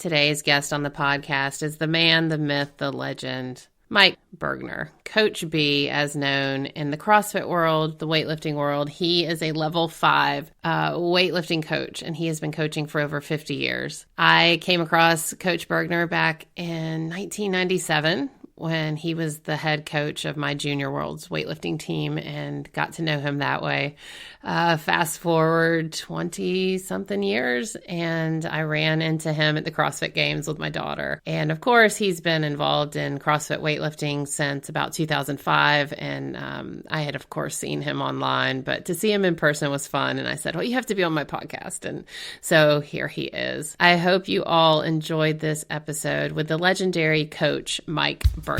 Today's guest on the podcast is the man, the myth, the legend, Mike Bergner, Coach B, as known in the CrossFit world, the weightlifting world. He is a level 5 weightlifting coach, and he has been coaching for over 50 years. I came across Coach Bergner back in 1997 when he was the head coach of my Junior Worlds weightlifting team, and got to know him that way. Fast forward 20-something years, and I ran into him at the CrossFit Games with my daughter. And of course, he's been involved in CrossFit weightlifting since about 2005, and I had, of course, seen him online, but to see him in person was fun, and I said, well, you have to be on my podcast, and so here he is. I hope you all enjoyed this episode with the legendary Coach Mike Burgener.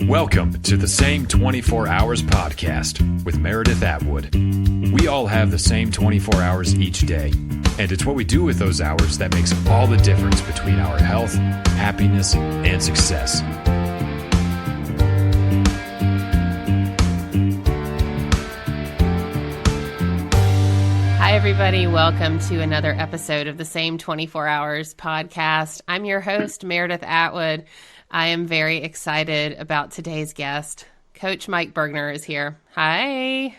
Welcome to the Same 24 Hours podcast with Meredith Atwood. We all have the same 24 hours each day, and it's what we do with those hours that makes all the difference between our health, happiness, and success. Hi, everybody. Welcome to another episode of the Same 24 Hours podcast. I'm your host, Meredith Atwood. I am very excited about today's guest. Coach Mike Bergner is here. Hi.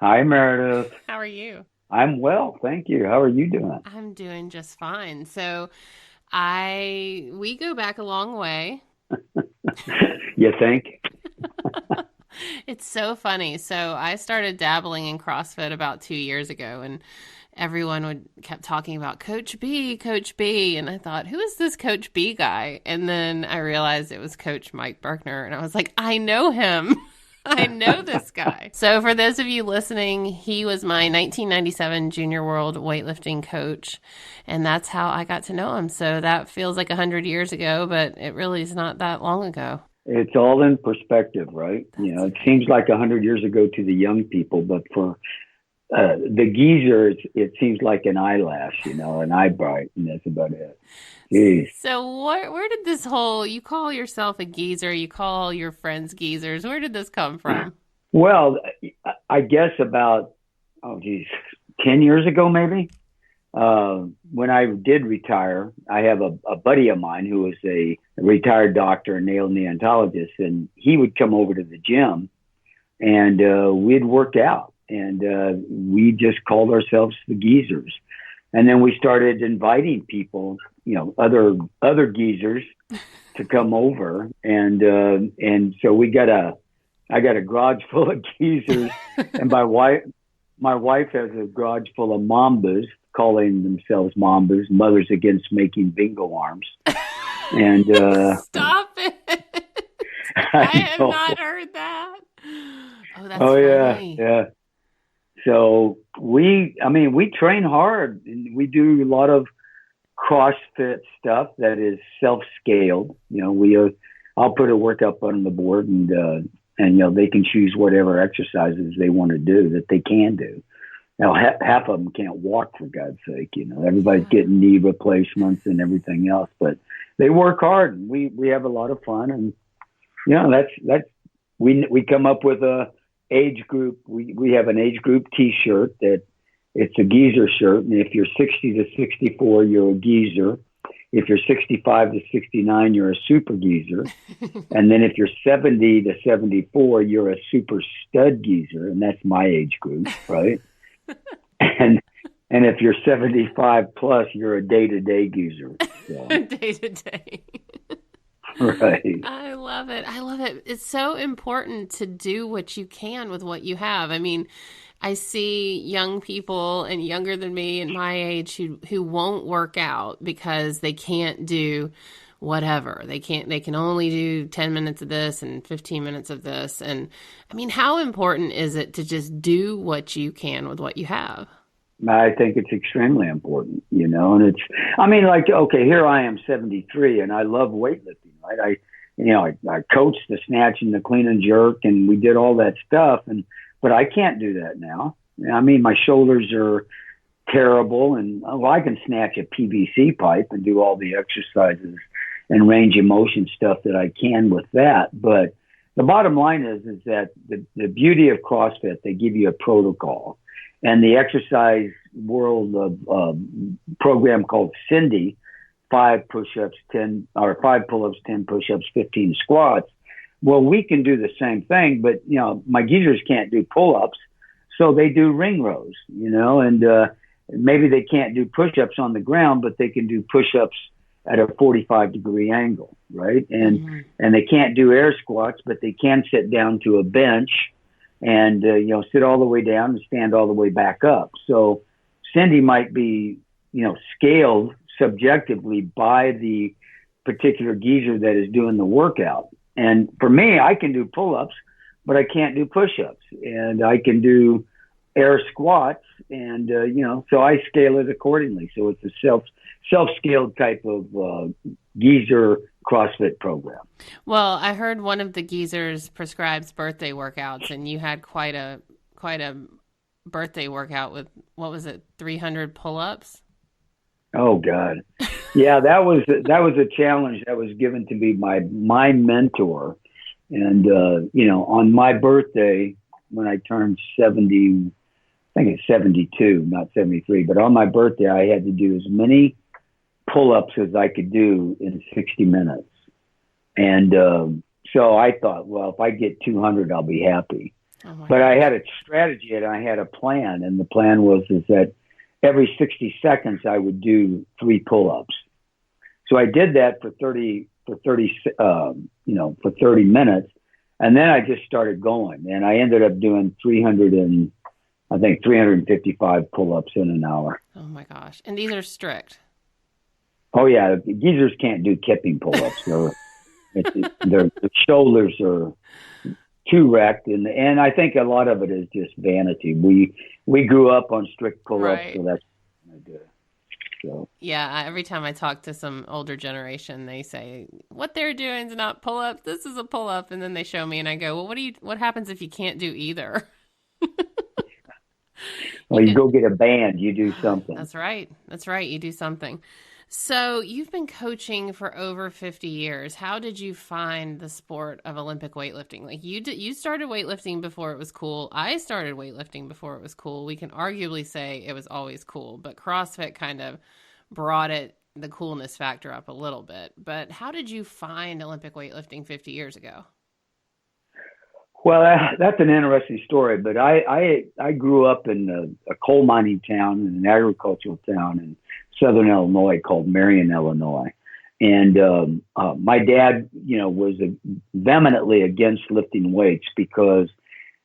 Hi, Meredith. How are you? I'm well, thank you. How are you doing? I'm doing just fine. So we go back a long way. You think? It's so funny. So I started dabbling in CrossFit about 2 years ago, and everyone kept talking about Coach B. And I thought, who is this Coach B guy? And then I realized it was Coach Mike Bergner. And I was like, I know him. I know this guy. So for those of you listening, he was my 1997 Junior World Weightlifting Coach. And that's how I got to know him. So that feels like 100 years ago, but it really is not that long ago. It's all in perspective, right? It seems like 100 years ago to the young people, but for the geezer, it seems like an eyelash, an eyebrow, and that's about it. Jeez. So where did this whole, you call yourself a geezer, you call your friends geezers, where did this come from? Well, I guess about, 10 years ago, maybe. When I did retire, I have a buddy of mine who was a retired doctor and neonatologist, and he would come over to the gym, and we'd work out. And we just called ourselves the geezers. And then we started inviting people, other geezers to come over. And so I got a garage full of geezers, and my wife has a garage full of mambas, calling themselves mambas, Mothers Against Making Bingo Arms. And Stop it. I have not heard that. Oh, that's funny. Yeah. So we train hard. We do a lot of CrossFit stuff that is self-scaled. I'll put a workout on the board, and they can choose whatever exercises they want to do that they can do. Now, half of them can't walk, for God's sake. Everybody's getting knee replacements and everything else, but they work hard, and we have a lot of fun. And we come up with a age group. We have an age group T-shirt that it's a geezer shirt, and if you're 60 to 64, you're a geezer. If you're 65 to 69, you're a super geezer. And then if you're 70 to 74, you're a super stud geezer, and that's my age group, right? and if you're 75 plus, you're a day-to-day geezer. So. Day-to-day. Right. I love it. It's so important to do what you can with what you have. I mean, I see young people and younger than me and my age who won't work out because they can't do whatever. They can only do 10 minutes of this and 15 minutes of this. And I mean, how important is it to just do what you can with what you have? I think it's extremely important, and okay, here I am 73 and I love weightlifting, right? I coached the snatch and the clean and jerk, and we did all that stuff. But I can't do that now. My shoulders are terrible, and I can snatch a PVC pipe and do all the exercises and range of motion stuff that I can with that. But the bottom line is that the beauty of CrossFit, they give you a protocol. and the exercise world of program called Cindy, 5 push-ups, 10 or 5 pull-ups, 10 push-ups, 15 squats. Well, we can do the same thing, but my geezers can't do pull-ups, so they do ring rows, and maybe they can't do push-ups on the ground, but they can do push-ups at a 45-degree angle, right? And they can't do air squats, but they can sit down to a bench and sit all the way down and stand all the way back up. So Cindy might be scaled subjectively by the particular geezer that is doing the workout. And for me, I can do pull-ups, but I can't do push-ups, and I can do air squats, and so I scale it accordingly. So it's a self-scaled type of geezer CrossFit program. Well, I heard one of the geezers prescribes birthday workouts, and you had quite a birthday workout with, what was it, 300 pull-ups? Oh God. Yeah, that was a challenge that was given to me by my mentor. And on my birthday, when I turned 70, I think it's 72, not 73, but on my birthday, I had to do as many pull-ups as I could do in 60 minutes. And so I thought, well, if I get 200, I'll be happy. But I had a strategy and I had a plan, and the plan was that every 60 seconds I would do 3 pull-ups. So I did that for 30 minutes, and then I just started going, and I ended up doing 355 pull-ups in an hour. Oh my gosh! And these are strict. Oh yeah, geezers can't do kipping pull-ups. Their shoulders are too wrecked, and I think a lot of it is just vanity. We grew up on strict pull-ups, right. So that's what I do. So. Yeah, every time I talk to some older generation, they say what they're doing is not pull-ups. This is a pull-up, and then they show me, and I go, "Well, what happens if you can't do either?" Well, you go get a band. You do something. That's right. You do something. So you've been coaching for over 50 years. How did you find the sport of Olympic weightlifting? Like you started weightlifting before it was cool. I started weightlifting before it was cool. We can arguably say it was always cool, but CrossFit kind of brought the coolness factor up a little bit. But how did you find Olympic weightlifting 50 years ago? Well, that's an interesting story, but I grew up in a coal mining town, in an agricultural town in Southern Illinois called Marion, Illinois. And my dad, was vehemently against lifting weights because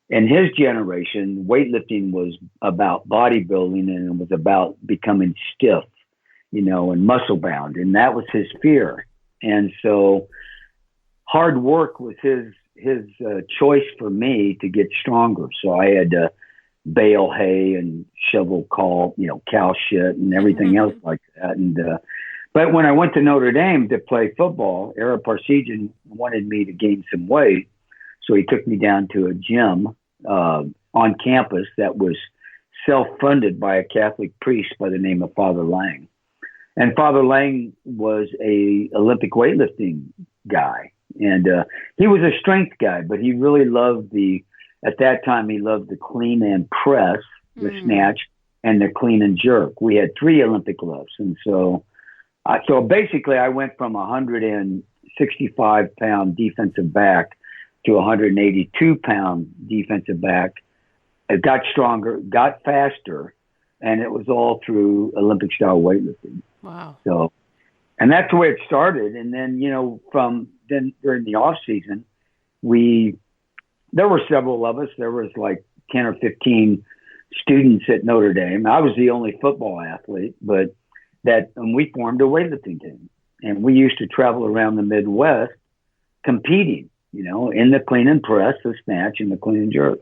in his generation, weightlifting was about bodybuilding and it was about becoming stiff, and muscle bound. And that was his fear. And so hard work was his choice for me to get stronger. So I had to bale hay and shovel cow shit and everything else like that. And but when I went to Notre Dame to play football, Ara Parsegian wanted me to gain some weight, so he took me down to a gym on campus that was self-funded by a Catholic priest by the name of Father Lang. And Father Lang was a Olympic weightlifting guy. And he was a strength guy, but he really loved at that time, he loved the clean and press, the snatch, and the clean and jerk. We had 3 Olympic lifts. And so basically I went from 165 pound defensive back to 182 pound defensive back. It got stronger, got faster, and it was all through Olympic style weightlifting. Wow. So, and that's the way it started. And then, then during the off season, there were several of us. There was like 10 or 15 students at Notre Dame. I was the only football athlete, and we formed a weightlifting team. And we used to travel around the Midwest competing, in the clean and press, the snatch, and the clean and jerk.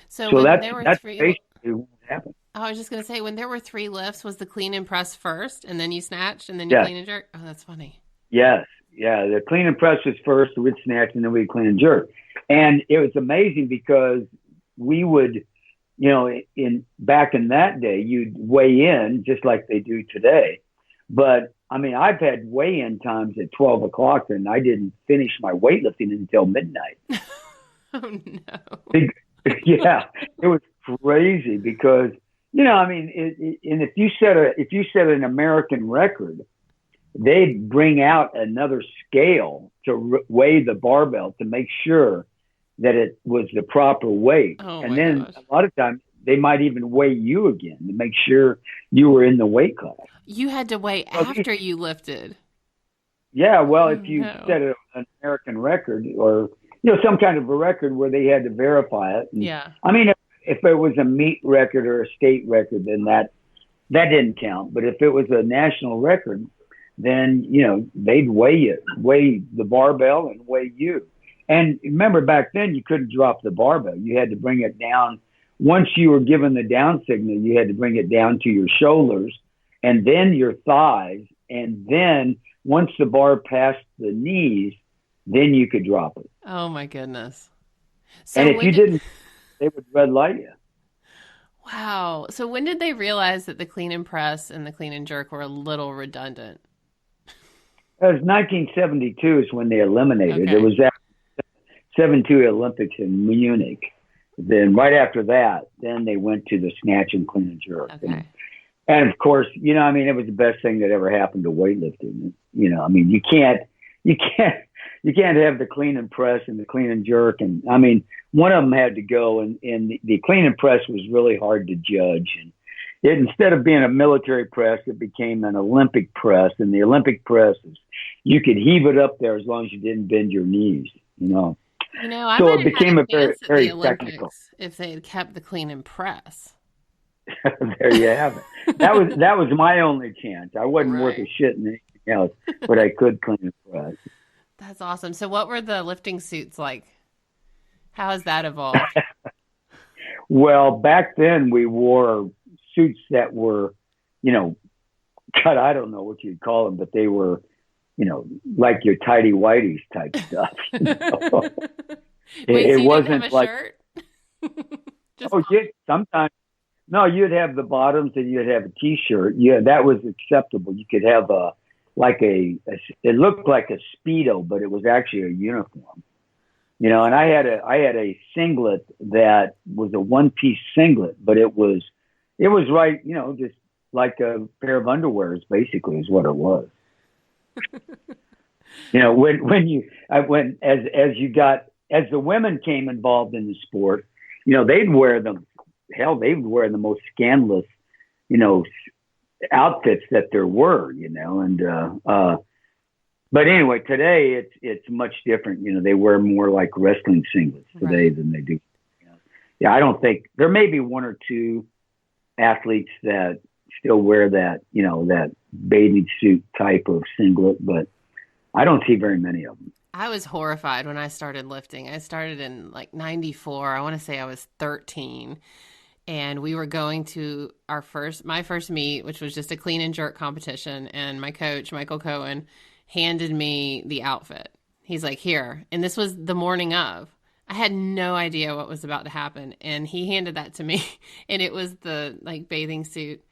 So that's basically what happened. I was just going to say, when there were 3 lifts, was the clean and press first, and then you snatched, and then you clean and jerk? Oh, that's funny. Yes. Yeah, the clean and press was first, we'd snatch, and then we'd clean and jerk. And it was amazing because we would, back in that day, you'd weigh in just like they do today. But, I've had weigh-in times at 12 o'clock, and I didn't finish my weightlifting until midnight. Oh, no. Yeah, it was crazy because, I mean, and if you set an American record, they'd bring out another scale to weigh the barbell to make sure that it was the proper weight. Oh, and then gosh. A lot of times they might even weigh you again to make sure you were in the weight class. You had to weigh after you lifted. Yeah, well, if you set an American record or, some kind of a record where they had to verify it. And, yeah. I mean, if it was a meet record or a state record, then that didn't count. But if it was a national record, then, they'd weigh the barbell and weigh you. And remember, back then, you couldn't drop the barbell. You had to bring it down. Once you were given the down signal, you had to bring it down to your shoulders and then your thighs. And then once the bar passed the knees, then you could drop it. Oh, my goodness. So and if you didn't, they would red light you. Wow. So when did they realize that the clean and press and the clean and jerk were a little redundant? It was 1972 is when they eliminated. Okay. It was after 72 Olympics in Munich. Then right after that, then they went to the snatch and clean and jerk. Okay. And of course, I mean, it was the best thing that ever happened to weightlifting. I mean, you can't have the clean and press and the clean and jerk. And I mean, one of them had to go, and the clean and press was really hard to judge. And instead of being a military press, it became an Olympic press. And the Olympic press is, you could heave it up there as long as you didn't bend your knees. I so might it became a very, very technical. If they had kept the clean and press. There you have it. That was my only chance. I wasn't worth a shit in anything else, but I could clean and press. That's awesome. So what were the lifting suits like? How has that evolved? Well, back then we wore suits that were, cut, I don't know what you'd call them, but they were, like your tighty whities type stuff. Wait, it so wasn't have a like shirt? sometimes. No, you'd have the bottoms and you'd have a t-shirt. Yeah, that was acceptable. You could have it looked like a Speedo, but it was actually a uniform. And I had a singlet that was a one-piece singlet, but it was right, just like a pair of underwears, basically, is what it was. As the women came involved in the sport, they'd wear the most scandalous, outfits that there were, but anyway, today it's much different. They wear more like wrestling singlets today than they do. Yeah, I don't think there may be one or two athletes that still wear that, that bathing suit type of singlet, but I don't see very many of them. I was horrified when I started lifting. I started in like 94. I want to say I was 13. And we were going to my first meet, which was just a clean and jerk competition. And my coach, Michael Cohen, handed me the outfit. He's like, here. And this was the morning of. I had no idea what was about to happen. And he handed that to me. And it was the bathing suit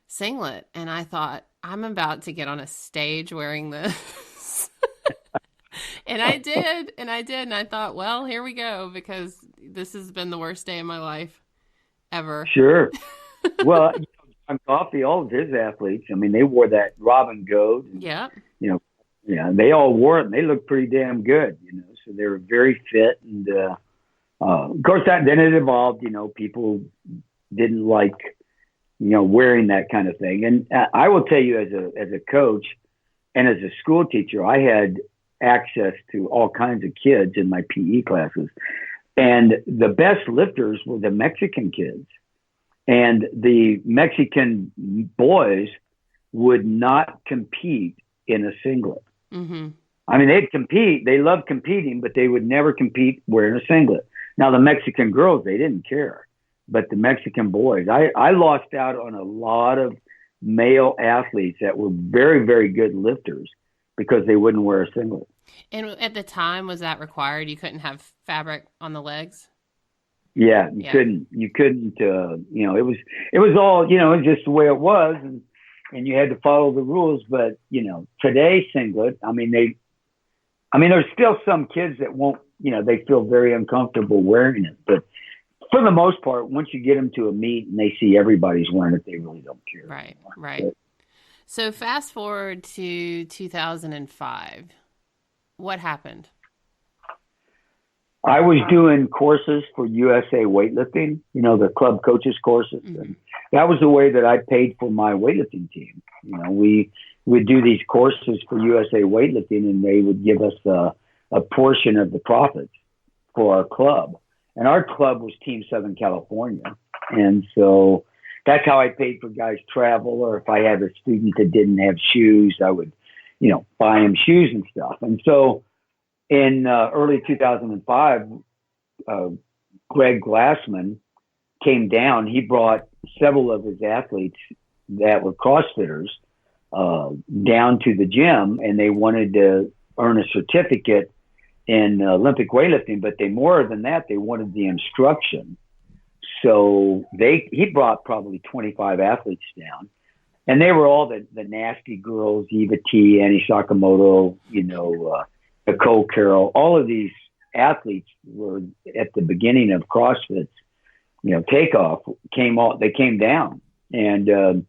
singlet. And I thought, I'm about to get on a stage wearing this. And I did. And I thought, well, here we go, because this has been the worst day of my life ever. Sure. Well, John Coffey, all of his athletes, I mean, they wore that Robin Goat. Yeah. They all wore it and they looked pretty damn good, so they were very fit. And, of course, then it evolved, people didn't like, wearing that kind of thing. And I will tell you, as a coach and as a school teacher, I had access to all kinds of kids in my PE classes. And the best lifters were the Mexican kids. And the Mexican boys would not compete in a singlet. Mm-hmm. I mean, they'd compete. They loved competing, but they would never compete wearing a singlet. Now, the Mexican girls, they didn't care. But the Mexican boys, I lost out on a lot of male athletes that were very, very good lifters because they wouldn't wear a singlet. And at the time, was that required? You couldn't have fabric on the legs? Yeah, you couldn't. You couldn't. It was all. It was just the way it was, and you had to follow the rules. But today's singlet. I mean, there's still some kids that won't. They feel very uncomfortable wearing it. But for the most part, once you get them to a meet and they see everybody's wearing it, they really don't care. Right, right. But, so fast forward to 2005. What happened? I was doing courses for USA Weightlifting, the club coaches courses. Mm-hmm. And that was the way that I paid for my weightlifting team. We would do these courses for USA Weightlifting, and they would give us a portion of the profits for our club. And our club was Team Southern California. And so that's how I paid for guys' travel, or if I had a student that didn't have shoes, I would, buy him shoes and stuff. And so in early 2005, Greg Glassman came down. He brought several of his athletes that were CrossFitters down to the gym, and they wanted to earn a certificate in Olympic weightlifting, but more than that, they wanted the instruction. So he brought probably 25 athletes down, and they were all the nasty girls, Eva T, Annie Sakamoto, Nicole Carroll. All of these athletes were at the beginning of CrossFit's, takeoff. They came down, and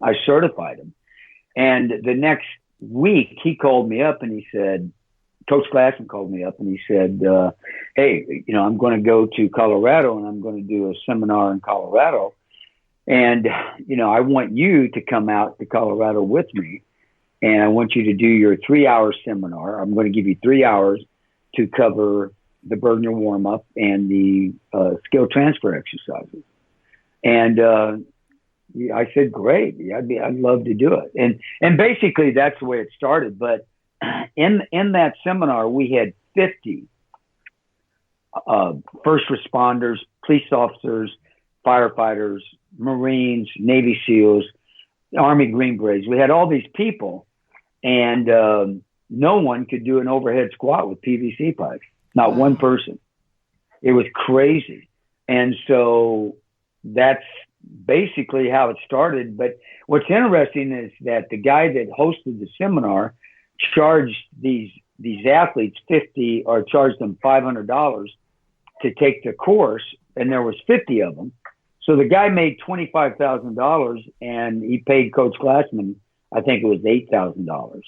I certified them. And the next week, he called me up and he said, Coach Glassman called me up and he said, hey, I'm going to go to Colorado and I'm going to do a seminar in Colorado. And, I want you to come out to Colorado with me. And I want you to do your 3-hour seminar. I'm going to give you 3 hours to cover the Bergner Warm Up and the skill transfer exercises. And I said, great. I'd love to do it. And basically that's the way it started. But in that seminar, we had 50 first responders, police officers, firefighters, Marines, Navy SEALs, Army Green Berets. We had all these people, and no one could do an overhead squat with PVC pipes. Not one person. It was crazy. And so that's basically how it started. But what's interesting is that the guy that hosted the seminar charged these athletes charged them $500 to take the course, and there was 50 of them. So the guy made $25,000, and he paid Coach Glassman, I think it was $8,000.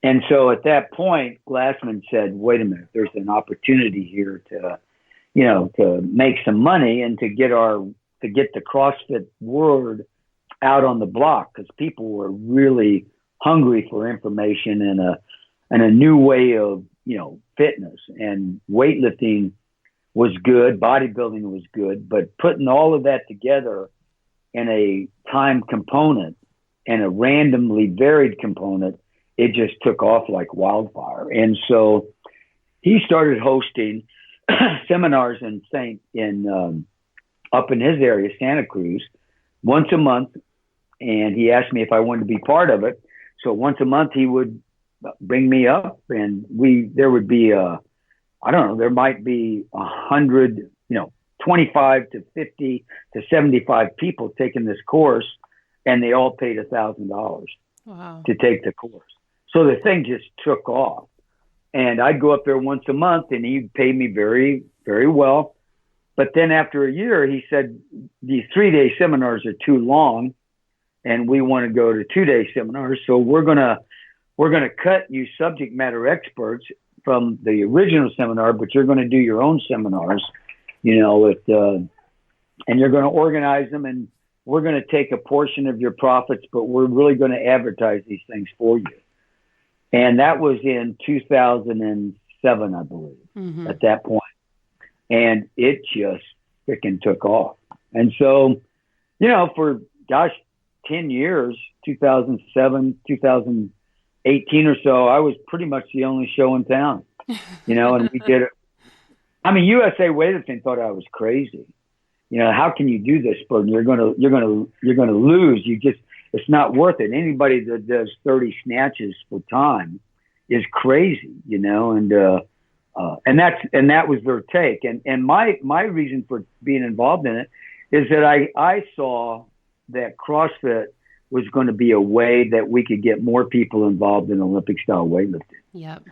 And so at that point, Glassman said, wait a minute, there's an opportunity here to make some money and to get the CrossFit word out on the block, because people were really hungry for information and a new way of, fitness. And weightlifting was good, bodybuilding was good, but putting all of that together in a time component and a randomly varied component, it just took off like wildfire. And so he started hosting seminars up in his area, Santa Cruz, once a month. And he asked me if I wanted to be part of it. So once a month he would bring me up, and there would be there might be 100, 25 to 50 to 75 people taking this course, and they all paid $1,000 to take the course. So the thing just took off, and I'd go up there once a month, and he'd pay me very, very well. But then after a year, he said, these 3-day seminars are too long, and we want to go to 2-day seminars. So we're going to cut you subject matter experts from the original seminar, but you're going to do your own seminars, and you're going to organize them, and we're going to take a portion of your profits, but we're really going to advertise these things for you. And that was in 2007, I believe, at that point. And it just freaking took off. And so, for 10 years, 2007, 2018 or so, I was pretty much the only show in town, and we did it. I mean, USA Weightlifting thought I was crazy. How can you do this, Burden? You're going to lose. It's not worth it. Anybody that does 30 snatches for time is crazy, and that was their take. And my reason for being involved in it is that I saw that CrossFit was going to be a way that we could get more people involved in Olympic style weightlifting. Yep.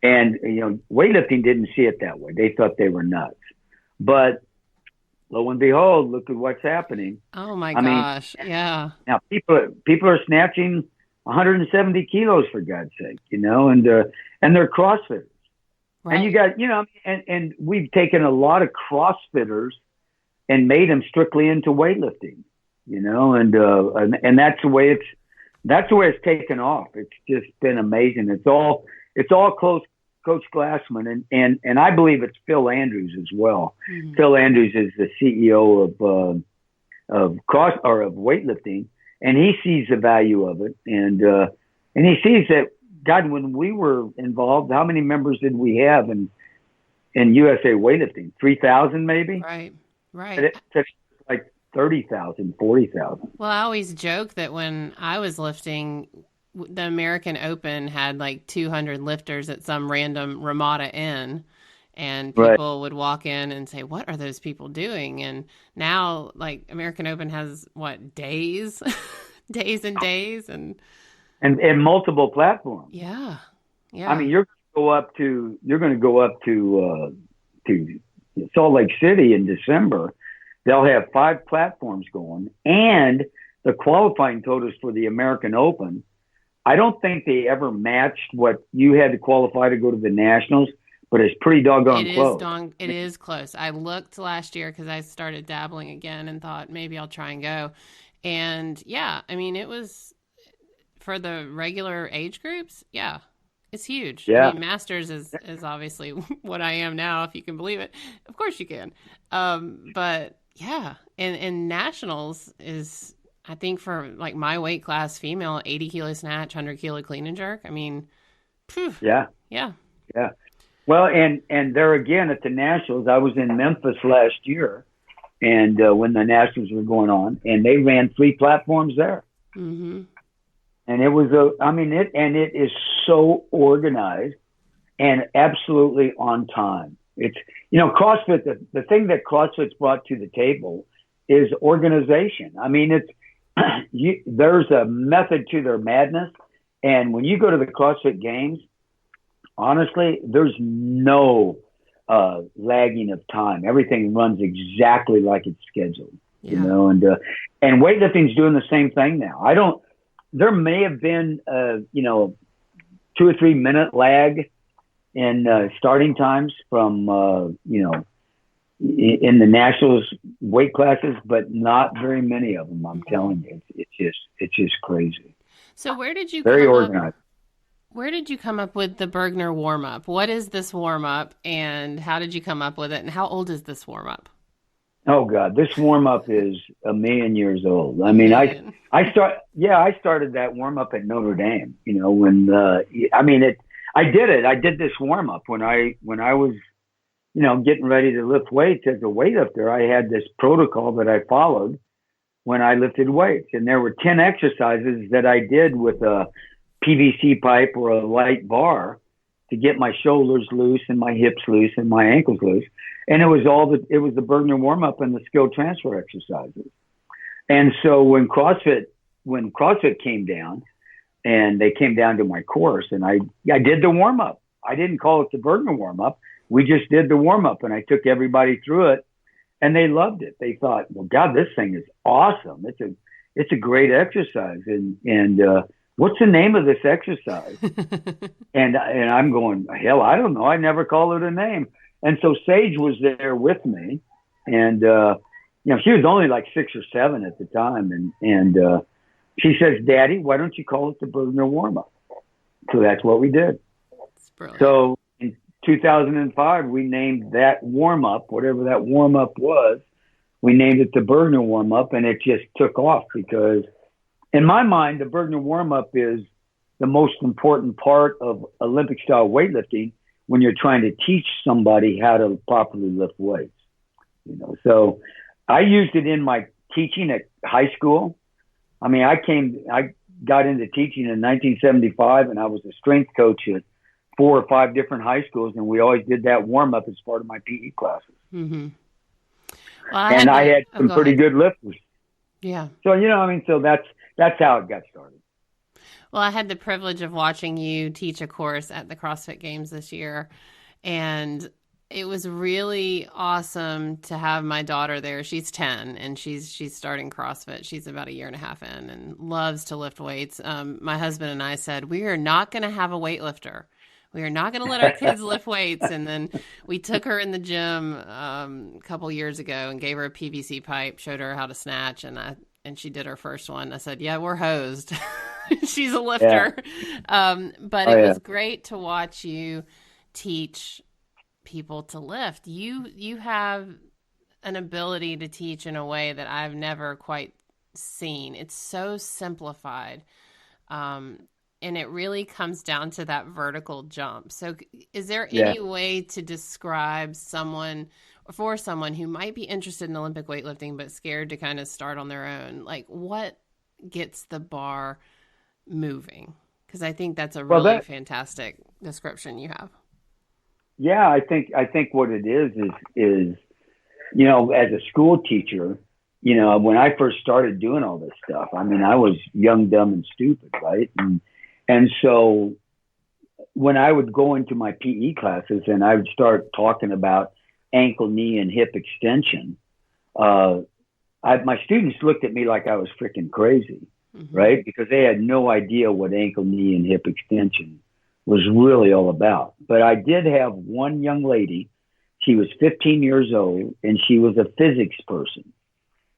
And, weightlifting didn't see it that way. They thought they were nuts. But lo and behold, look at what's happening. Oh my I mean, gosh. Yeah. now people are snatching 170 kilos for God's sake, and they're CrossFitters. Right. And you got, and we've taken a lot of CrossFitters and made them strictly into weightlifting, and that's the way it's taken off. It's just been amazing. It's all Coach Glassman, and I believe it's Phil Andrews as well. Mm-hmm. Phil Andrews is the CEO of weightlifting, and he sees the value of it, and he sees that, God, when we were involved, how many members did we have in USA Weightlifting? 3,000 maybe? Right. It's like 30,000, 40,000. Well, I always joke that when I was lifting, the American Open had like 200 lifters at some random Ramada Inn, and people would walk in and say, what are those people doing? And now, like, American Open has, days? days and days? And multiple platforms. Yeah. I mean, you're going to go up to Salt Lake City in December. They'll have 5 platforms going, and the qualifying totals for the American Open, I don't think they ever matched what you had to qualify to go to the Nationals, but it's pretty doggone close. It is close. I looked last year because I started dabbling again and thought maybe I'll try and go. And yeah, I mean, it was for the regular age groups. Yeah, it's huge. Yeah. I mean, Masters is obviously what I am now, if you can believe it. Of course you can. But yeah, and Nationals is, I think, for like my weight class, female, 80 kilo snatch, 100 kilo clean and jerk. I mean, phew. Yeah. Yeah. Well, and there again at the Nationals, I was in Memphis last year, and when the Nationals were going on, and they ran 3 platforms there. Mm-hmm. And it was it is so organized and absolutely on time. It's, CrossFit, the thing that CrossFit's brought to the table is organization. I mean, there's a method to their madness. And when you go to the CrossFit Games, honestly, there's no lagging of time. Everything runs exactly like it's scheduled, and weightlifting's doing the same thing now. There may have been, 2 or 3 minute lag in starting times from, in the Nationals weight classes, but not very many of them. I'm telling you, it's just crazy. So where did you very organized? Where did you come up with the Bergner Warm Up? What is this warm up, and how did you come up with it, and how old is this warm up? Oh God, this warm up is 1,000,000 years old. I mean, I started that warm up at Notre Dame. I did this warm up when I was, getting ready to lift weights as a weightlifter. I had this protocol that I followed when I lifted weights, and there were 10 exercises that I did with a PVC pipe or a light bar to get my shoulders loose and my hips loose and my ankles loose. And it was the Bergner warm up and the skill transfer exercises. And so when CrossFit came down, and they came down to my course, and I did the warm up. I didn't call it the Bergner warm up. We just did the warm up, and I took everybody through it, and they loved it. They thought, well, God, this thing is awesome. It's a great exercise. And what's the name of this exercise? and I'm going, hell, I don't know. I never called it a name. And so Sage was there with me, and she was only like 6 or 7 at the time, and she says, Daddy, why don't you call it the Bergner Warm Up? So that's what we did. So in 2005, we named that warm up, whatever that warm up was, we named it the Bergner Warm Up, and it just took off because in my mind, the Bergner Warm Up is the most important part of Olympic style weightlifting when you're trying to teach somebody how to properly lift weights. So I used it in my teaching at high school. I mean, I got into teaching in 1975, and I was a strength coach at 4 or 5 different high schools, and we always did that warm up as part of my PE classes. Mm-hmm. Well, I had some pretty good lifters. Yeah. So so that's how it got started. Well, I had the privilege of watching you teach a course at the CrossFit Games this year, and It was really awesome to have my daughter there. She's 10 and she's starting CrossFit. She's about a year and a half in and loves to lift weights. My husband and I said, we are not going to have a weightlifter. We are not going to let our kids lift weights. And then we took her in the gym a couple years ago and gave her a PVC pipe, showed her how to snatch, and she did her first one. I said, yeah, we're hosed. She's a lifter. Yeah. But it was great to watch you teach people to lift. You have an ability to teach in a way that I've never quite seen. It's so simplified. And it really comes down to that vertical jump. So is there any way to describe someone who might be interested in Olympic weightlifting but scared to kind of start on their own? Like, what gets the bar moving? Because I think that's a really fantastic description you have. Yeah, I think what it is, you know, as a school teacher, you know, when I first started doing all this stuff, I mean, I was young, dumb, and stupid, right? And so when I would go into my PE classes and I would start talking about ankle, knee, and hip extension, my students looked at me like I was freaking crazy, right? Because they had no idea what ankle, knee, and hip extension was really all about. But I did have one young lady. She was 15 years old, and she was a physics person.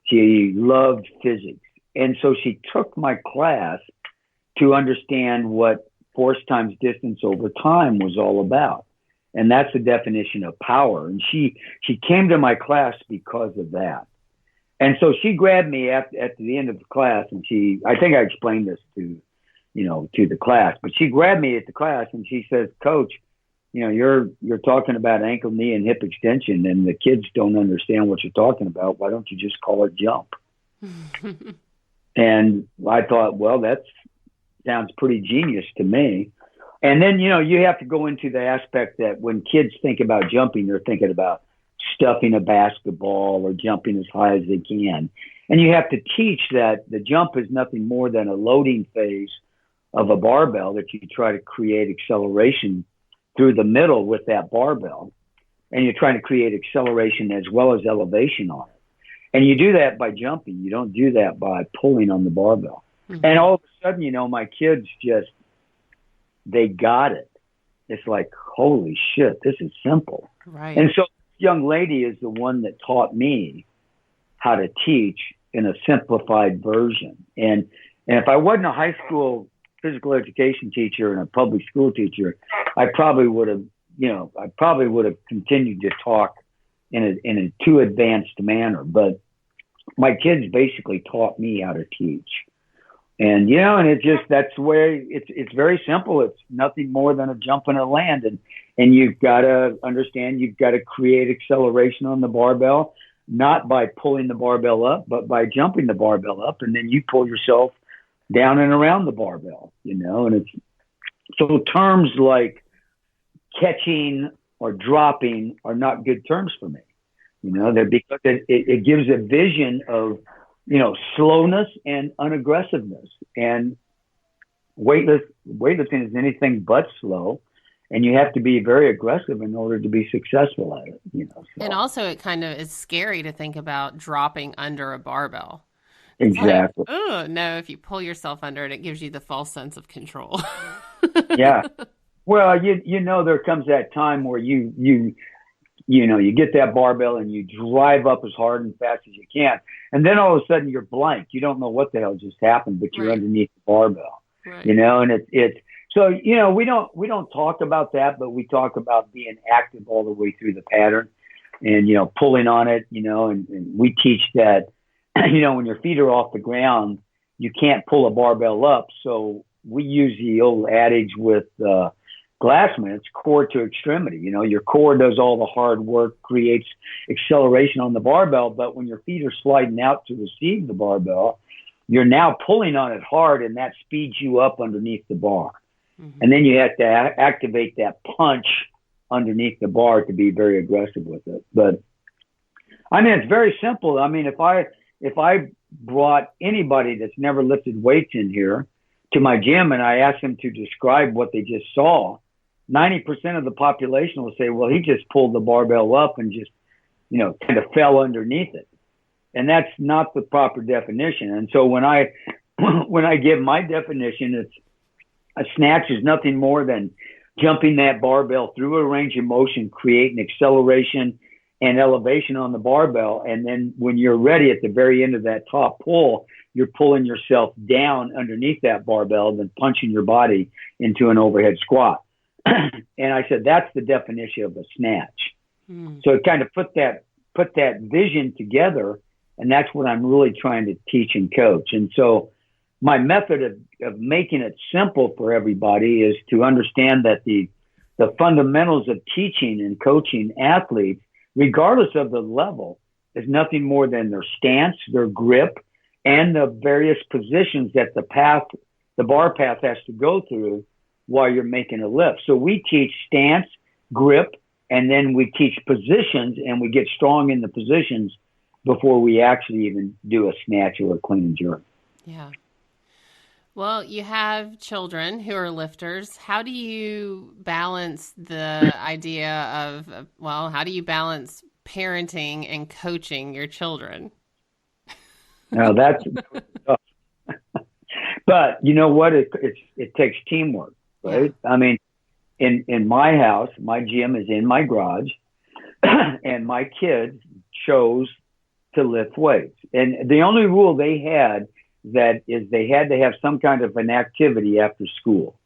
She loved physics. And so she took my class to understand what force times distance over time was all about. And that's the definition of power. And she came to my class because of that. And so she grabbed me at the end of the class, and I think I explained this to the class, but she grabbed me at the class and she says, Coach, you know, you're talking about ankle, knee, and hip extension, and the kids don't understand what you're talking about. Why don't you just call it jump? And I thought, well, that sounds pretty genius to me. And then, you know, you have to go into the aspect that when kids think about jumping, they're thinking about stuffing a basketball or jumping as high as they can. And you have to teach that the jump is nothing more than a loading phase of a barbell that you try to create acceleration through the middle with that barbell. And you're trying to create acceleration as well as elevation on it. And you do that by jumping. You don't do that by pulling on the barbell. And all of a sudden, you know, my kids they got it. It's like, holy shit, this is simple. Right. And so this young lady is the one that taught me how to teach in a simplified version. And if I wasn't a high school physical education teacher and a public school teacher, I probably would have continued to talk in a too advanced manner. But my kids basically taught me how to teach. And, you know, and that's where it's very simple. It's nothing more than a jump and a land. And you've got to understand, you've got to create acceleration on the barbell, not by pulling the barbell up, but by jumping the barbell up. And then you pull yourself down and around the barbell, you know, and so terms like catching or dropping are not good terms for me, you know, because it gives a vision of, you know, slowness and unaggressiveness. And weightlifting is anything but slow, and you have to be very aggressive in order to be successful at it, you know. So. And also it kind of is scary to think about dropping under a barbell. Exactly. Like, oh, no, if you pull yourself under it, it gives you the false sense of control. Yeah. Well, you know, there comes that time where you get that barbell and you drive up as hard and fast as you can. And then all of a sudden you're blank. You don't know what the hell just happened, but you're underneath the barbell, you know, and it's, so, you know, we don't talk about that, but we talk about being active all the way through the pattern and, you know, pulling on it, you know, and we teach that, you know, when your feet are off the ground, you can't pull a barbell up. So we use the old adage with Glassman, it's core to extremity. You know, your core does all the hard work, creates acceleration on the barbell, but when your feet are sliding out to receive the barbell, you're now pulling on it hard, and that speeds you up underneath the bar. And then you have to activate that punch underneath the bar to be very aggressive with it. But I mean, it's very simple. I mean, if I brought anybody that's never lifted weights in here to my gym and I asked them to describe what they just saw, 90% of the population will say, well, he just pulled the barbell up and just, kind of fell underneath it. And that's not the proper definition. And so when I give my definition, it's a snatch is nothing more than jumping that barbell through a range of motion, creating acceleration and elevation on the barbell. And then when you're ready at the very end of that top pull, you're pulling yourself down underneath that barbell, then punching your body into an overhead squat. And I said, that's the definition of a snatch. So it kind of put that vision together. And that's what I'm really trying to teach and coach. And so my method of making it simple for everybody is to understand that the fundamentals of teaching and coaching athletes, regardless of the level, is nothing more than their stance, their grip, and the various positions that the bar path has to go through while you're making a lift. So we teach stance, grip, and then we teach positions, and we get strong in the positions before we actually even do a snatch or a clean and jerk. Yeah. Well, you have children who are lifters. How do you balance the idea of, how do you balance parenting and coaching your children? Now that's tough. But you know what? It takes teamwork, right? Yeah. I mean, in my house, my gym is in my garage, and my kids chose to lift weights. And the only rule they had is they had to have some kind of an activity after school.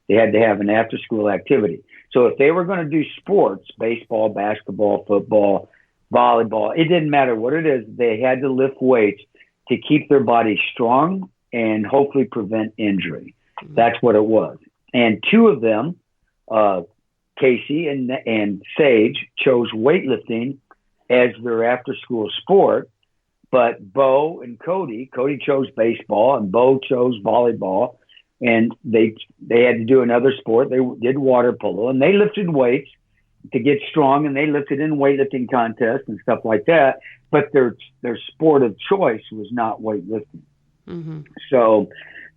They had to have an after school activity. So if they were going to do sports, baseball, basketball, football, volleyball, it didn't matter what it is, they had to lift weights to keep their body strong and hopefully prevent injury. That's what it was. And two of them, Casey and Sage, chose weightlifting as their after school sport. But Bo and Cody chose baseball and Bo chose volleyball, and they had to do another sport. They did water polo, and they lifted weights to get strong, and they lifted in weightlifting contests and stuff like that. But their sport of choice was not weightlifting. Mm-hmm. So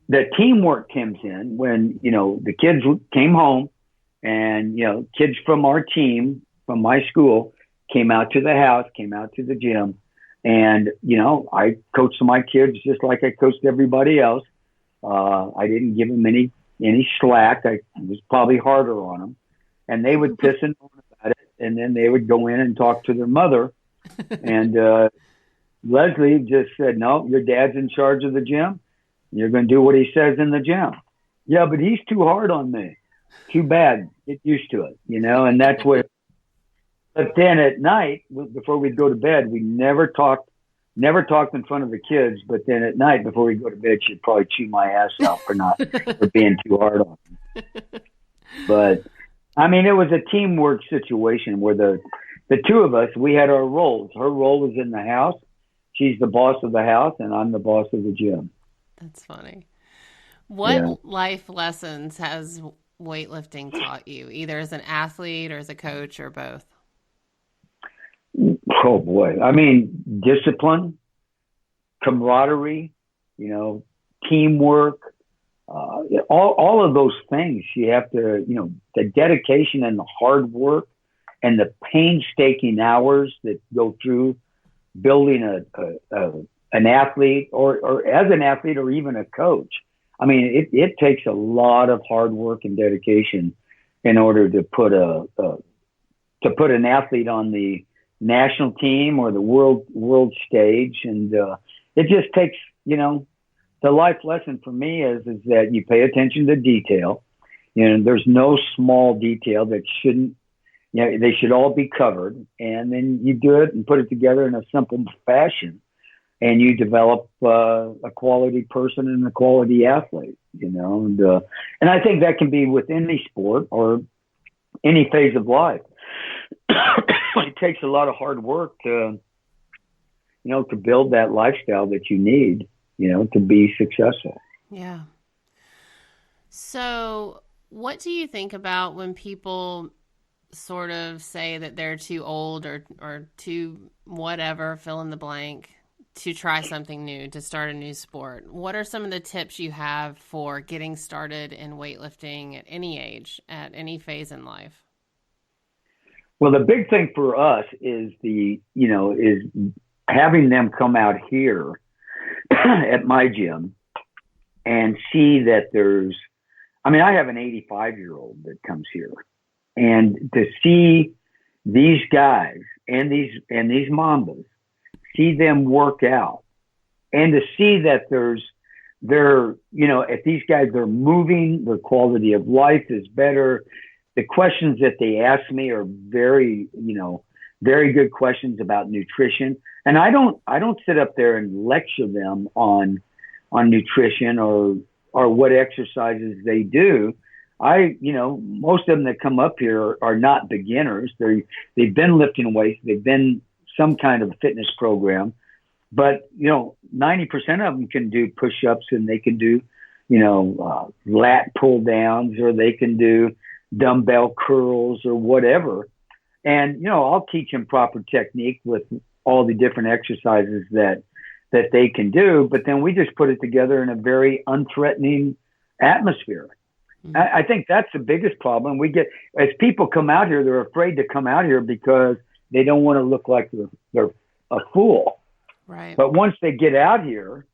the teamwork comes in when, the kids came home and, kids from our team, from my school, came out to the house, came out to the gym. And, I coached my kids just like I coached everybody else. I didn't give them any slack. I was probably harder on them. And they would piss and moan about it. And then they would go in and talk to their mother. And Leslie just said, no, your dad's in charge of the gym. You're going to do what he says in the gym. Yeah, but he's too hard on me. Too bad. Get used to it, and that's what. But then at night, before we'd go to bed, we never talked in front of the kids. But then at night, before we go to bed, she'd probably chew my ass out for being too hard on me. But I mean, it was a teamwork situation where the two of us, we had our roles. Her role was in the house. She's the boss of the house, and I'm the boss of the gym. That's funny. What life lessons has weightlifting taught you, either as an athlete or as a coach or both? Oh boy. I mean, discipline, camaraderie, teamwork, all of those things. You have to, the dedication and the hard work and the painstaking hours that go through building an athlete or as an athlete or even a coach. I mean, it takes a lot of hard work and dedication in order to put an athlete on the national team or the world stage. And it just takes, the life lesson for me is that you pay attention to detail. There's no small detail that shouldn't, they should all be covered. And then you do it and put it together in a simple fashion. And you develop a quality person and a quality athlete, and I think that can be with any sport or any phase of life. It takes a lot of hard work to build that lifestyle that you need, to be successful. Yeah. So what do you think about when people sort of say that they're too old or too whatever, fill in the blank, to try something new, to start a new sport, what are some of the tips you have for getting started in weightlifting at any age, at any phase in life? Well, the big thing for us is is having them come out here at my gym and see that I have an 85-year-old that comes here, and to see these guys and these mambas, see them work out, and to see that if these guys are moving, their quality of life is better. The questions that they ask me are very good questions about nutrition. And I don't sit up there and lecture them on nutrition or what exercises they do. Most of them that come up here are not beginners. They've been lifting weights. They've been some kind of fitness program, but 90% of them can do push-ups, and they can do, lat pull downs, or they can do dumbbell curls or whatever. And, I'll teach them proper technique with all the different exercises that they can do, but then we just put it together in a very unthreatening atmosphere. Mm-hmm. I think that's the biggest problem we get. As people come out here, they're afraid to come out here because they don't want to look like they're a fool. Right. But once they get out here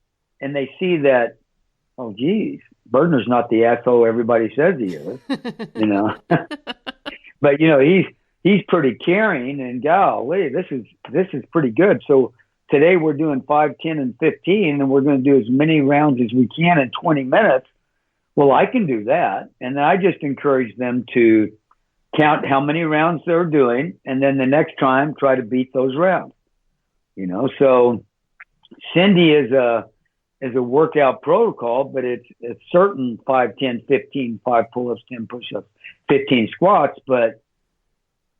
and they see that, oh, geez, Bergner's not the asshole everybody says he is, But he's pretty caring, and golly, this is pretty good. So today we're doing 5, 10, and 15, and we're going to do as many rounds as we can in 20 minutes. Well, I can do that, and I just encourage them to count how many rounds they're doing, and then the next time try to beat those rounds. So Cindy is a workout protocol, but it's certain 5, 10, 15, 5 pull-ups, 10 push-ups, 15 squats. But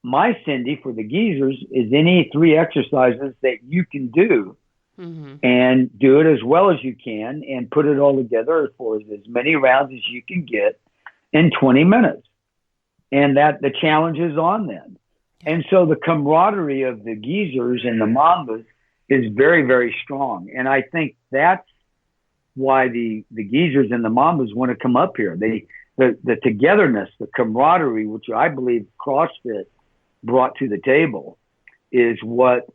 my Cindy for the geezers is any 3 exercises that you can do, mm-hmm. and do it as well as you can, and put it all together for as many rounds as you can get in 20 minutes. And that the challenge is on them. And so the camaraderie of the geezers and the mambas is very, very strong. And I think that's why the geezers and the mambas want to come up here. The togetherness, the camaraderie, which I believe CrossFit brought to the table, is what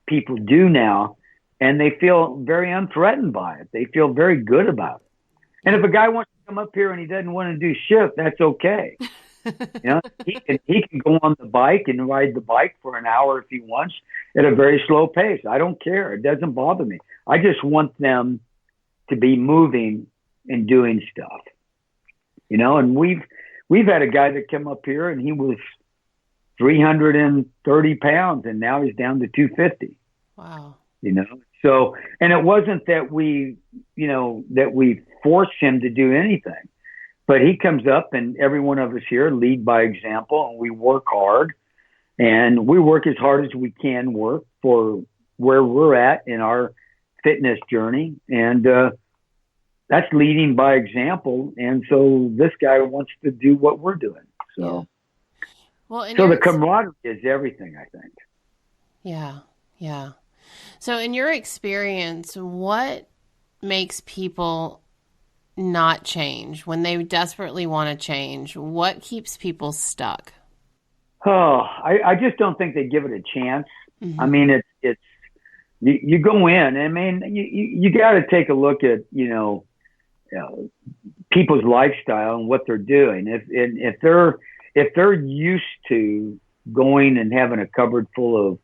people do now. And they feel very unthreatened by it. They feel very good about it. And if a guy wants to come up here and he doesn't want to do shift, that's okay. He can go on the bike and ride the bike for an hour if he wants at a very slow pace. I don't care. It doesn't bother me. I just want them to be moving and doing stuff. And we've had a guy that came up here and he was 330 pounds and now he's down to 250. Wow. So, and it wasn't that we forced him to do anything. But he comes up, and every one of us here lead by example, and we work hard, and we work as hard as we can work for where we're at in our fitness journey. And that's leading by example. And so this guy wants to do what we're doing. So, yeah. Well, so the camaraderie is everything, I think. Yeah, yeah. So in your experience, what makes people not change when they desperately want to change? What keeps people stuck? Oh, I just don't think they give it a chance. Mm-hmm. I mean, it's you go in. I mean, you got to take a look at people's lifestyle and what they're doing. If they're used to going and having a cupboard full of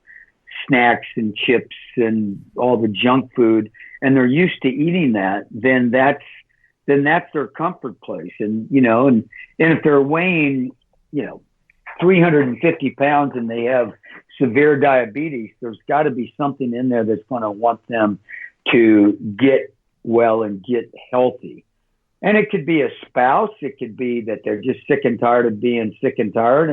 snacks and chips and all the junk food, and they're used to eating that, then that's their comfort place. And if they're weighing 350 pounds and they have severe diabetes, there's got to be something in there that's going to want them to get well and get healthy. And it could be a spouse. It could be that they're just sick and tired of being sick and tired.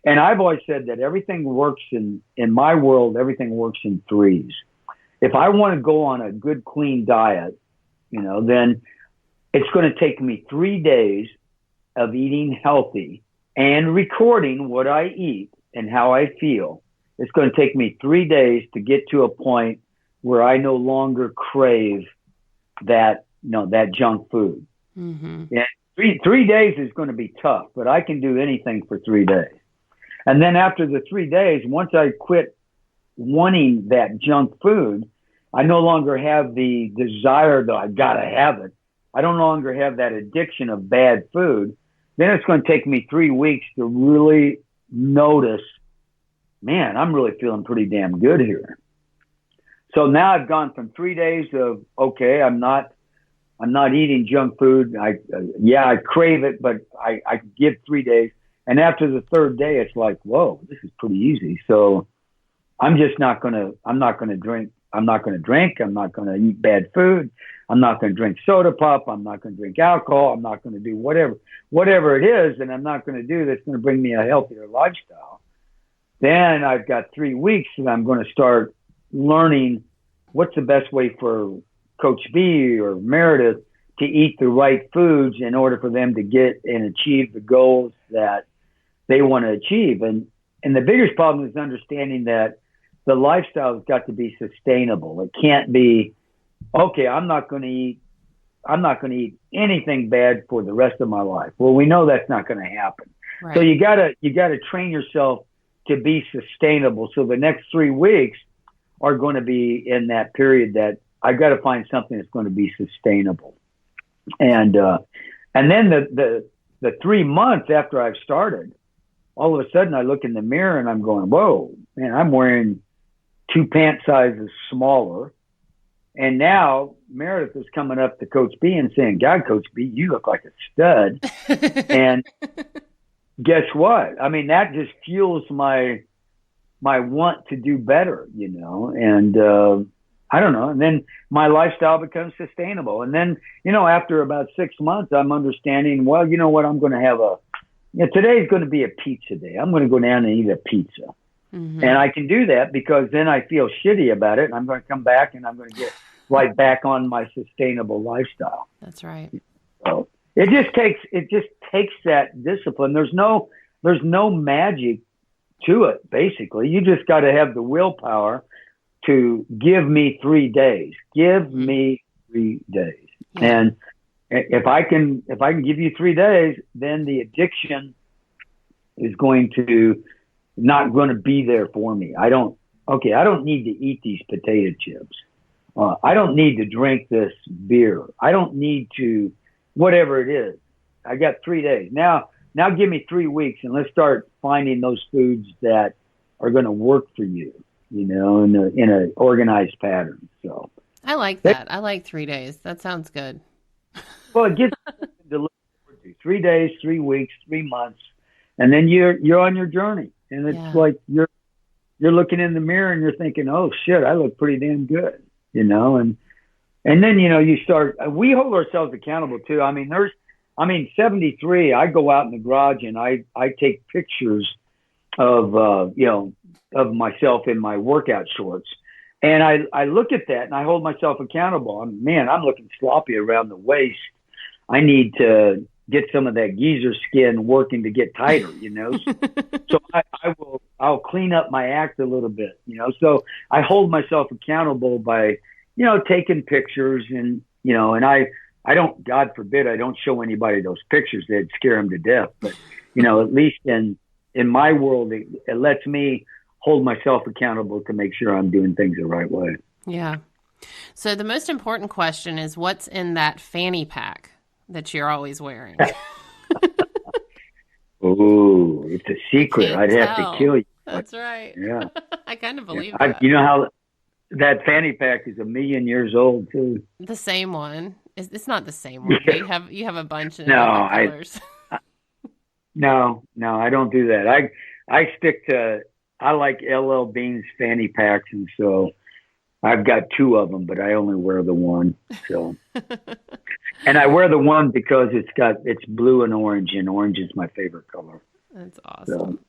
And I've always said that everything works in my world, everything works in threes. If I want to go on a good, clean diet, then it's going to take me 3 days of eating healthy and recording what I eat and how I feel. It's going to take me 3 days to get to a point where I no longer crave that, that junk food. Mm-hmm. Yeah, 3 days is going to be tough, but I can do anything for 3 days. And then after the 3 days, once I quit wanting that junk food, I no longer have the desire that I got to have it. I no longer have that addiction of bad food. Then it's going to take me 3 weeks to really notice, man, I'm really feeling pretty damn good here. So now I've gone from 3 days of, okay, I'm not eating junk food. I crave it, but I give 3 days. And after the third day, it's like, whoa, this is pretty easy. So I'm not going to drink. I'm not going to eat bad food. I'm not going to drink soda pop. I'm not going to drink alcohol. I'm not going to do whatever it is. And I'm not going to do that's going to bring me a healthier lifestyle. Then I've got 3 weeks and I'm going to start learning what's the best way for Coach B or Meredith to eat the right foods in order for them to get and achieve the goals that they want to achieve. And the biggest problem is understanding that the lifestyle has got to be sustainable. It can't be, okay, I'm not going to eat anything bad for the rest of my life. Well, we know that's not going to happen. Right. So you gotta train yourself to be sustainable. So the next 3 weeks are going to be in that period that I got to find something that's going to be sustainable. And then the 3 months after I've started, all of a sudden I look in the mirror and I'm going, whoa, man, I'm wearing 2 pant sizes smaller. And now Meredith is coming up to Coach B and saying, God, Coach B, you look like a stud. And guess what? I mean, that just fuels my want to do better, and I don't know. And then my lifestyle becomes sustainable. And then, after about 6 months, I'm understanding, well, you know what? I'm going to have today's going to be a pizza day. I'm going to go down and eat a pizza. Mm-hmm. And I can do that because then I feel shitty about it. And I'm going to come back and I'm going to get right back on my sustainable lifestyle. That's right. So it just takes that discipline. There's no magic to it. Basically, you just got to have the willpower to give me 3 days. Give me 3 days. Yeah. And if I can give you 3 days, then the addiction is not going to be there for me. I don't need to eat these potato chips. I don't need to drink this beer. I don't need to, whatever it is. I got 3 days. Now give me 3 weeks and let's start finding those foods that are going to work for you, in an organized pattern. So I like that. I like 3 days. That sounds good. Well, it gets to look forward to 3 days, 3 weeks, 3 months, and then you're on your journey. And it's like you're looking in the mirror and you're thinking, oh shit, I look pretty damn good, and then you start. We hold ourselves accountable too. I mean, 73. I go out in the garage and I take pictures of myself in my workout shorts. And I look at that and I hold myself accountable. I'm looking sloppy around the waist. I need to get some of that geezer skin working to get tighter, So I'll clean up my act a little bit, So I hold myself accountable by, taking pictures and, and I don't, God forbid, I don't show anybody those pictures. They'd scare them to death. But, at least in my world, it lets me hold myself accountable to make sure I'm doing things the right way. Yeah. So the most important question is, what's in that fanny pack that you're always wearing? Oh, it's a secret. I'd have to kill you. That's right. Yeah. I kind of believe that. You know how that fanny pack is 1,000,000 years old too. The same one. It's not the same one. Yeah. You have a bunch of different colors. No, I don't do that. I stick to, I like LL Bean's fanny packs, and so I've got 2 of them, but I only wear the one. So, and I wear the one because it's blue and orange is my favorite color. That's awesome.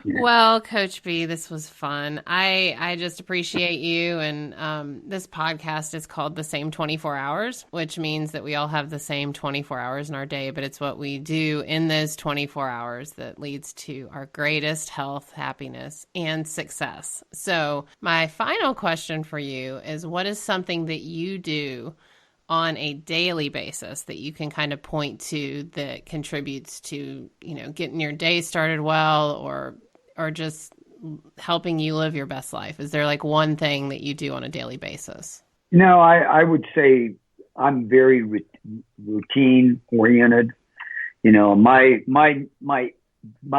Well, Coach B, this was fun. I just appreciate you. And this podcast is called The Same 24 Hours, which means that we all have the same 24 hours in our day, but it's what we do in those 24 hours that leads to our greatest health, happiness, and success. So my final question for you is, what is something that you do on a daily basis that you can kind of point to that contributes to, getting your day started well, or just helping you live your best life? Is there like one thing that you do on a daily basis? No, I would say I'm very routine oriented. My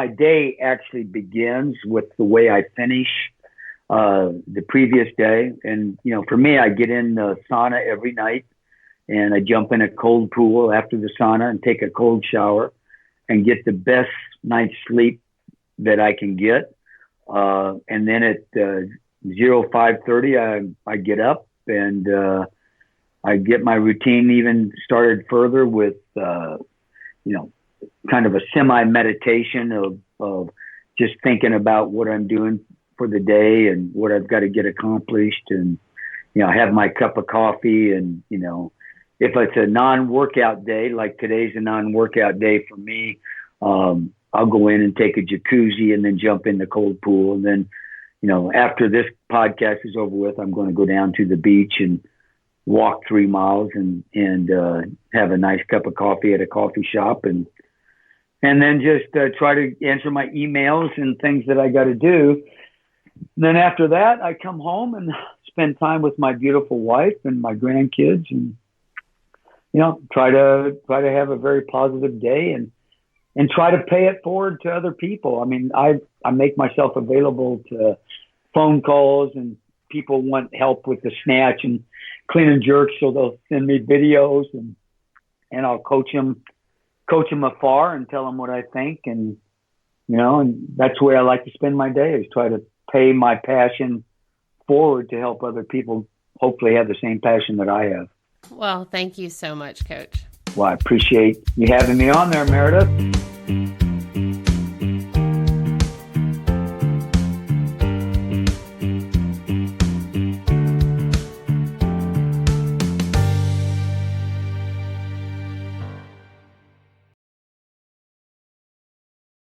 day actually begins with the way I finish the previous day. And, for me, I get in the sauna every night, and I jump in a cold pool after the sauna and take a cold shower and get the best night's sleep that I can get. And then at 5:30, I get up and I get my routine even started further with, kind of a semi-meditation of just thinking about what I'm doing for the day and what I've got to get accomplished. And, I have my cup of coffee and, if it's a non-workout day, like today's a non-workout day for me, I'll go in and take a jacuzzi and then jump in the cold pool. And then, after this podcast is over with, I'm going to go down to the beach and walk 3 miles and have a nice cup of coffee at a coffee shop. And then just try to answer my emails and things that I got to do. And then after that, I come home and spend time with my beautiful wife and my grandkids and, try to have a very positive day and try to pay it forward to other people. I mean, I make myself available to phone calls, and people want help with the snatch and clean and jerk. So they'll send me videos and I'll coach them afar and tell them what I think. And, and that's the way I like to spend my day, is try to pay my passion forward to help other people hopefully have the same passion that I have. Well, thank you so much, Coach. Well, I appreciate you having me on there, Meredith.